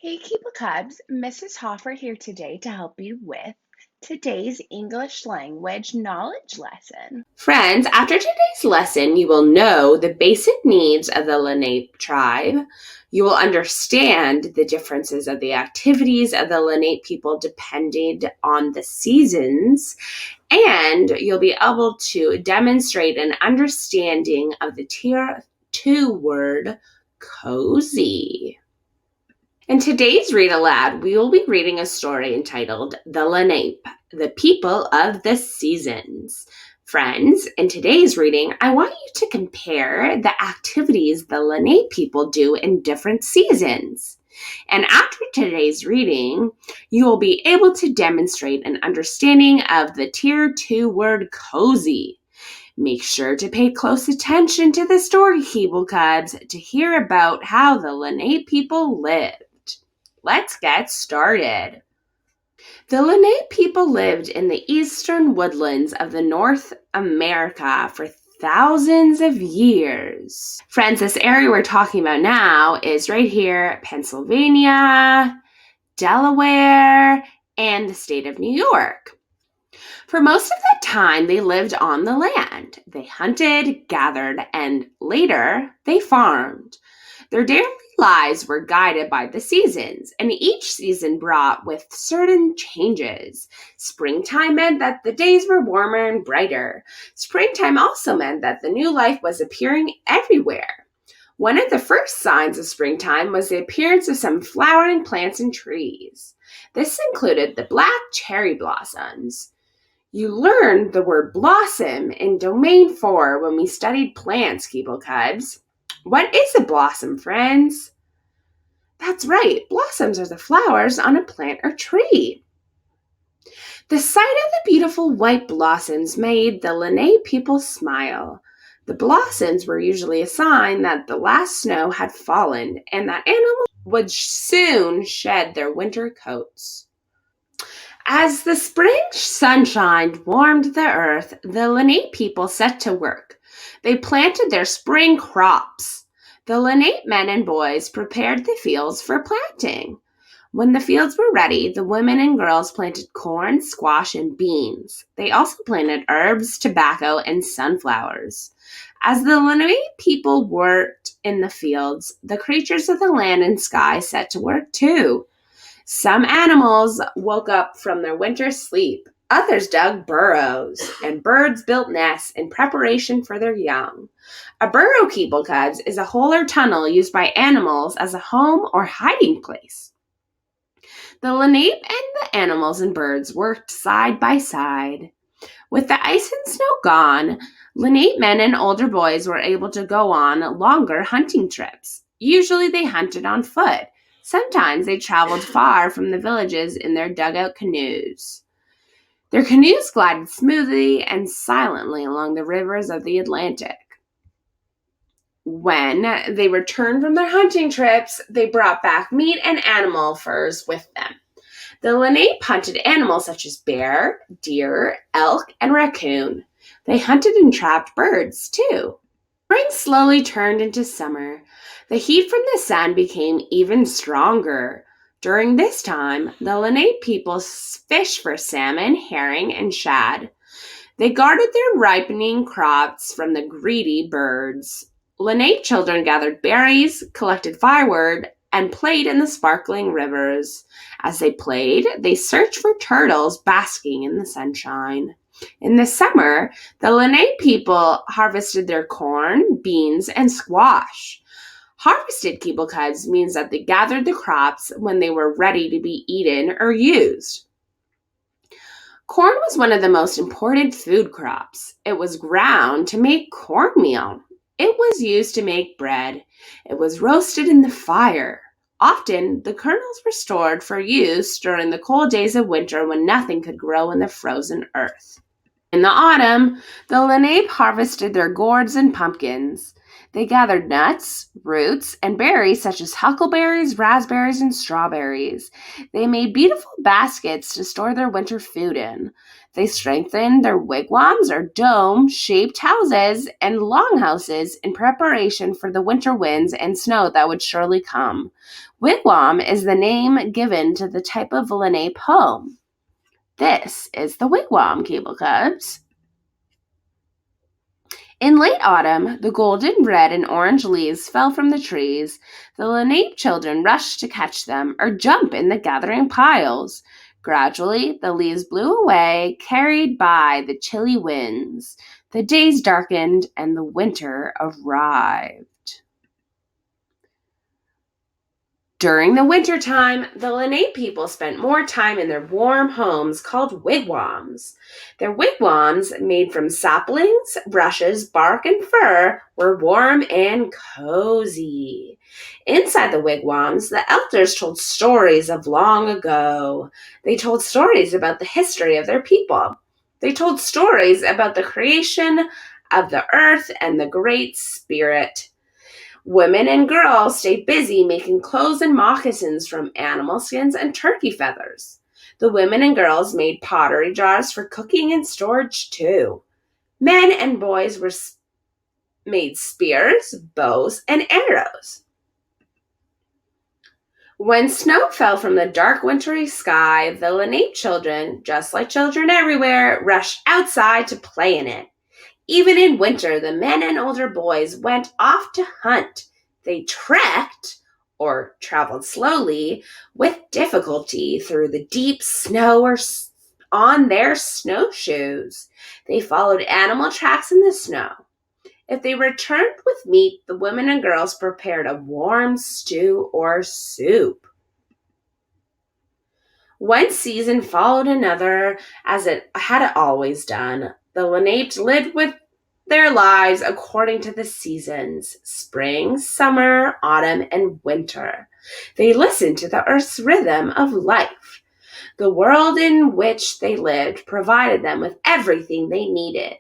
Hey, Keeper Cubs, Mrs. Hoffer here today to help you with today's English language knowledge lesson. Friends, after today's lesson, you will know the basic needs of the Lenape tribe. You will understand the differences of the activities of the Lenape people depending on the seasons, and you'll be able to demonstrate an understanding of the tier 2 word cozy. In today's Read Aloud, we will be reading a story entitled The Lenape, the People of the Seasons. Friends, in today's reading, I want you to compare the activities the Lenape people do in different seasons. And after today's reading, you will be able to demonstrate an understanding of the tier 2 word cozy. Make sure to pay close attention to the story, Keeble Cubs, to hear about how the Lenape people live. Let's get started. The Lenape people lived in the eastern woodlands of the North America for thousands of years. Friends, this area we're talking about now is right here, Pennsylvania, Delaware, and the state of New York. For most of that time, they lived on the land. They hunted, gathered, and later they farmed. Their daily lives were guided by the seasons, and each season brought with certain changes. Springtime meant that the days were warmer and brighter. Springtime also meant that the new life was appearing everywhere. One of the first signs of springtime was the appearance of some flowering plants and trees. This included the black cherry blossoms. You learned the word blossom in Domain 4 when we studied plants, Keeble Cubs. What is a blossom, friends? That's right, blossoms are the flowers on a plant or tree. The sight of the beautiful white blossoms made the Lenape people smile. The blossoms were usually a sign that the last snow had fallen and that animals would soon shed their winter coats. As the spring sunshine warmed the earth, the Lenape people set to work. They planted their spring crops. The Lenape men and boys prepared the fields for planting. When the fields were ready, the women and girls planted corn, squash, and beans. They also planted herbs, tobacco, and sunflowers. As the Lenape people worked in the fields, the creatures of the land and sky set to work too. Some animals woke up from their winter sleep. Others dug burrows, and birds built nests in preparation for their young. A burrow, Keeble Cubs, is a hole or tunnel used by animals as a home or hiding place. The Lenape and the animals and birds worked side by side. With the ice and snow gone, Lenape men and older boys were able to go on longer hunting trips. Usually they hunted on foot. Sometimes they traveled far from the villages in their dugout canoes. Their canoes glided smoothly and silently along the rivers of the Atlantic. When they returned from their hunting trips, they brought back meat and animal furs with them. The Lenape hunted animals such as bear, deer, elk, and raccoon. They hunted and trapped birds, too. Spring slowly turned into summer. The heat from the sun became even stronger. During this time, the Lenape people fished for salmon, herring, and shad. They guarded their ripening crops from the greedy birds. Lenape children gathered berries, collected firewood, and played in the sparkling rivers. As they played, they searched for turtles basking in the sunshine. In the summer, the Lenape people harvested their corn, beans, and squash. Harvested, Keeble Cubs, means that they gathered the crops when they were ready to be eaten or used. Corn was one of the most important food crops. It was ground to make cornmeal. It was used to make bread. It was roasted in the fire. Often, the kernels were stored for use during the cold days of winter when nothing could grow in the frozen earth. In the autumn, the Lenape harvested their gourds and pumpkins. They gathered nuts, roots, and berries such as huckleberries, raspberries, and strawberries. They made beautiful baskets to store their winter food in. They strengthened their wigwams or dome-shaped houses and longhouses in preparation for the winter winds and snow that would surely come. Wigwam is the name given to the type of Lenape home. This is the wigwam, Cable Cubs. In late autumn, the golden, red, and orange leaves fell from the trees. The Lenape children rushed to catch them or jump in the gathering piles. Gradually, the leaves blew away, carried by the chilly winds. The days darkened, and the winter arrived. During the winter time, the Lenape people spent more time in their warm homes called wigwams. Their wigwams, made from saplings, brushes, bark, and fur, were warm and cozy. Inside the wigwams, the elders told stories of long ago. They told stories about the history of their people. They told stories about the creation of the earth and the Great Spirit. Women and girls stayed busy making clothes and moccasins from animal skins and turkey feathers. The women and girls made pottery jars for cooking and storage too. Men and boys made spears, bows, and arrows. When snow fell from the dark wintry sky, the Lenape children, just like children everywhere, rushed outside to play in it. Even in winter, the men and older boys went off to hunt. They trekked, or traveled slowly, with difficulty through the deep snow or on their snowshoes. They followed animal tracks in the snow. If they returned with meat, the women and girls prepared a warm stew or soup. One season followed another, as it had always done. The Lenape lived with their lives according to the seasons: spring, summer, autumn, and winter. They listened to the earth's rhythm of life. The world in which they lived provided them with everything they needed.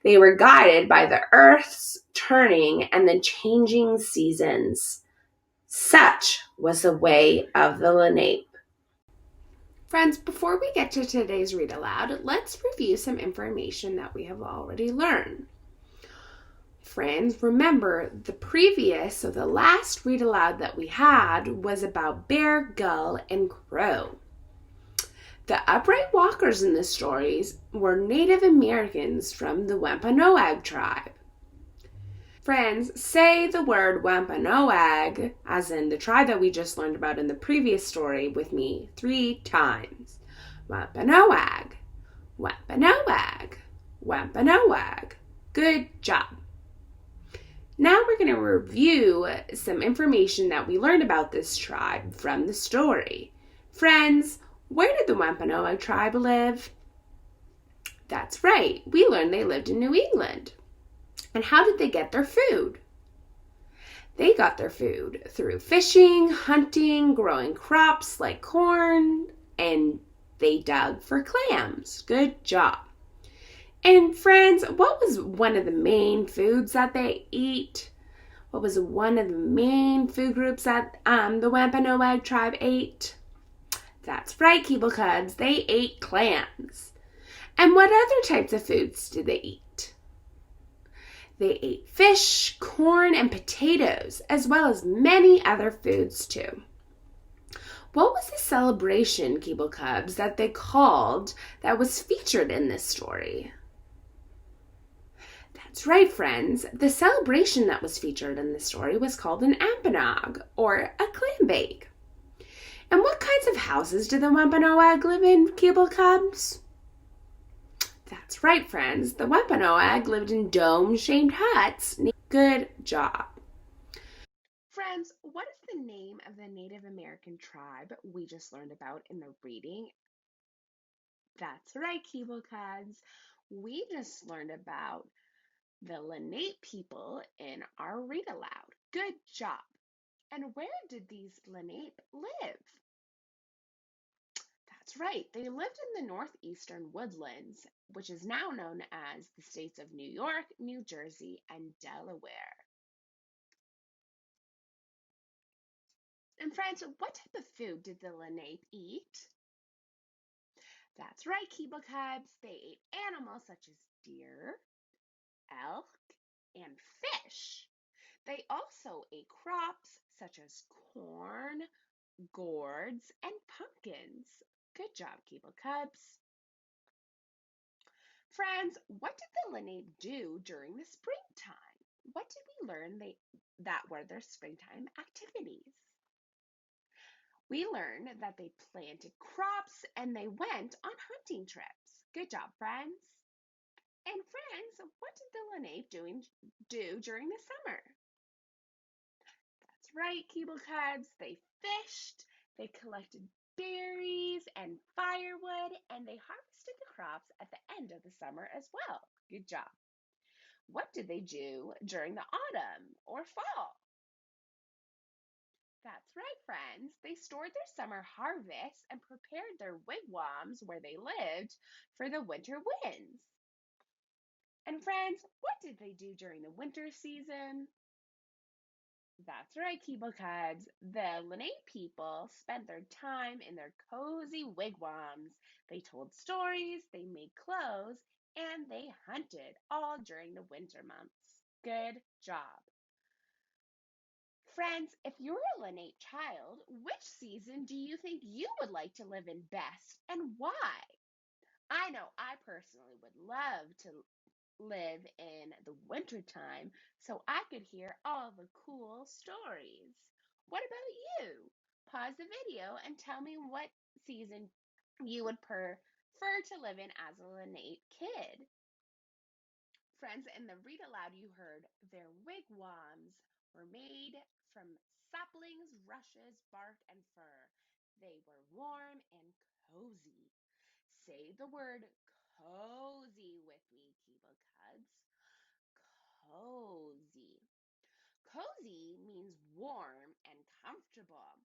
They were guided by the earth's turning and the changing seasons. Such was the way of the Lenape. Friends, before we get to today's read aloud, let's review some information that we have already learned. Friends, remember the last read aloud that we had was about bear, gull, and crow. The upright walkers in the stories were Native Americans from the Wampanoag tribe. Friends, say the word Wampanoag, as in the tribe that we just learned about in the previous story, with me 3 times. Wampanoag, Wampanoag, Wampanoag. Good job. Now we're going to review some information that we learned about this tribe from the story. Friends, where did the Wampanoag tribe live? That's right, we learned they lived in New England. And how did they get their food? They got their food through fishing, hunting, growing crops like corn, and they dug for clams. Good job. And friends, what was one of the main foods that they eat? What was one of the main food groups that the Wampanoag tribe ate? That's right, Keeble Cubs, they ate clams. And what other types of foods did they eat? They ate fish, corn, and potatoes, as well as many other foods too. What was the celebration, Keeble Cubs, that they called that was featured in this story? That's right, friends. The celebration that was featured in this story was called an ampanog, or a clam bake. And what kinds of houses did the Wampanoag live in, Keeble Cubs? That's right, friends. The Wampanoag lived in dome-shaped huts. Good job. Friends, what is the name of the Native American tribe we just learned about in the reading? That's right, Keeble Cubs. We just learned about the Lenape people in our read aloud. Good job. And where did these Lenape live? That's right, they lived in the northeastern woodlands, which is now known as the states of New York, New Jersey, and Delaware. And friends, what type of food did the Lenape eat? That's right, Keeble Cubs. They ate animals such as deer, elk, and fish. They also ate crops such as corn, gourds, and pumpkins. Good job, Keeble Cubs. Friends, what did the Lenape do during the springtime? What did we learn that were their springtime activities? We learned that they planted crops and they went on hunting trips. Good job, friends. And friends, what did the do during the summer? That's right, Keeble Cubs. They fished, they collected berries and firewood, and they harvested the crops at the end of the summer as well. Good job. What did they do during the autumn or fall? That's right, friends. They stored their summer harvest and prepared their wigwams where they lived for the winter winds. And friends, what did they do during the winter season? That's right, Keeble Cubs. The Lenape people spent their time in their cozy wigwams. They told stories, they made clothes, and they hunted all during the winter months. Good job. Friends, if you're a Lenape child, which season do you think you would like to live in best and why? I know I personally would love to live in the wintertime so I could hear all the cool stories. What about you? Pause the video and tell me what season you would prefer to live in as a Lenape kid. Friends, in the read aloud, you heard their wigwams were made from saplings, rushes, bark, and fur. They were warm and cozy. Say the word cozy with me, Keeble Cubs. Cozy. Cozy means warm and comfortable.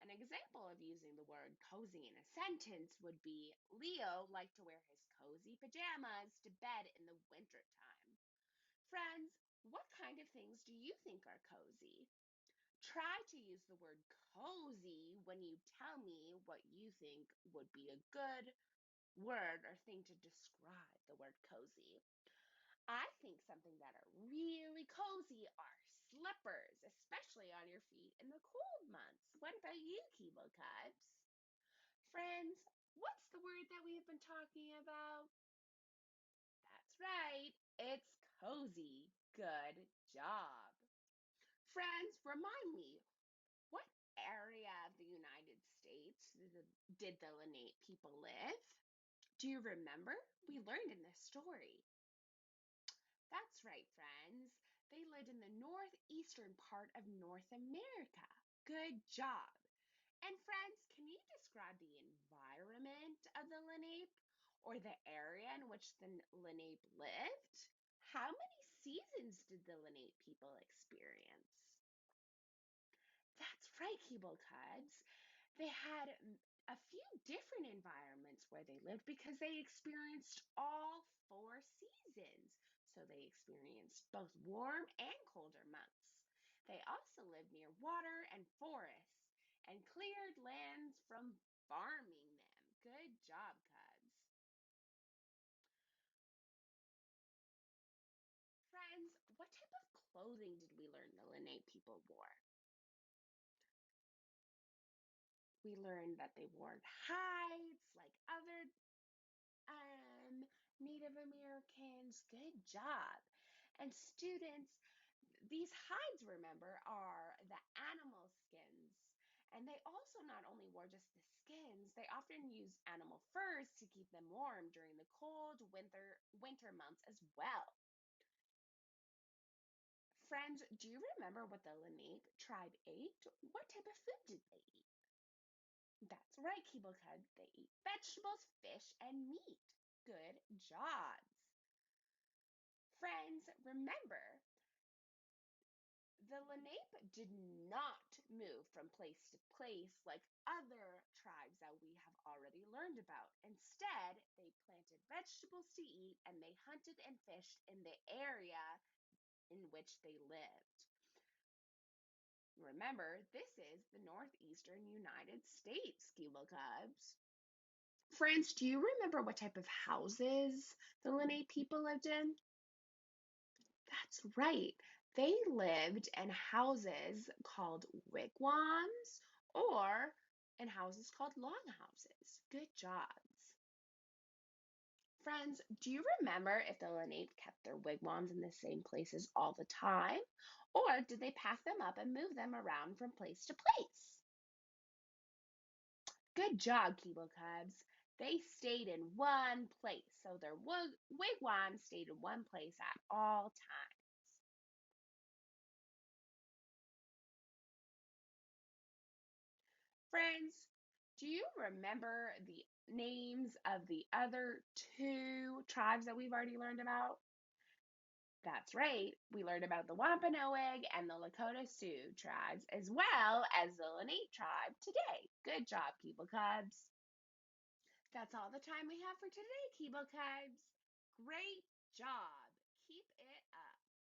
An example of using the word cozy in a sentence would be Leo liked to wear his cozy pajamas to bed in the wintertime. Friends, what kind of things do you think are cozy? Try to use the word cozy when you tell me what you think would be a good word or thing to describe the word cozy. I think something that are really cozy are slippers, especially on your feet in the cold months. What about you, Keeble Cubs? Friends, what's the word that we have been talking about? That's right, it's cozy. Good job. Friends, remind me, what area of the United States did the Lenape people live? Do you remember? We learned in this story. That's right, friends. They lived in the northeastern part of North America. Good job. And friends, can you describe the environment of the Lenape or the area in which the Lenape lived? How many seasons did the Lenape people experience? That's right, Keeble Cubs. They had a few different environments where they lived because they experienced all four seasons. So they experienced both warm and colder months. They also lived near water and forests and cleared lands from farming them. Good job, Cubs. Friends, what type of clothing did we learn the Lenape people wore? We learned that they wore hides like other um, Native Americans. Good job. And students, these hides, remember, are the animal skins. And they also not only wore just the skins, they often used animal furs to keep them warm during the cold winter months as well. Friends, do you remember what the Lenape tribe ate? What type of food did they eat? That's right, Keeblehead. They eat vegetables, fish, and meat. Good jobs. Friends, remember, the Lenape did not move from place to place like other tribes that we have already learned about. Instead, they planted vegetables to eat and they hunted and fished in the area in which they lived. Remember, this is the northeastern United States, Keeble Cubs. Friends, do you remember what type of houses the Lenape people lived in? That's right. They lived in houses called wigwams or in houses called longhouses. Good jobs. Friends, do you remember if the Lenape kept their wigwams in the same places all the time? Or did they pack them up and move them around from place to place? Good job, Keeble Cubs. They stayed in one place, so their wigwam stayed in one place at all times. Friends, do you remember the names of the other two tribes that we've already learned about? That's right, we learned about the Wampanoag and the Lakota Sioux tribes, as well as the Lenape tribe today. Good job, Keeble Cubs. That's all the time we have for today, Keeble Cubs. Great job.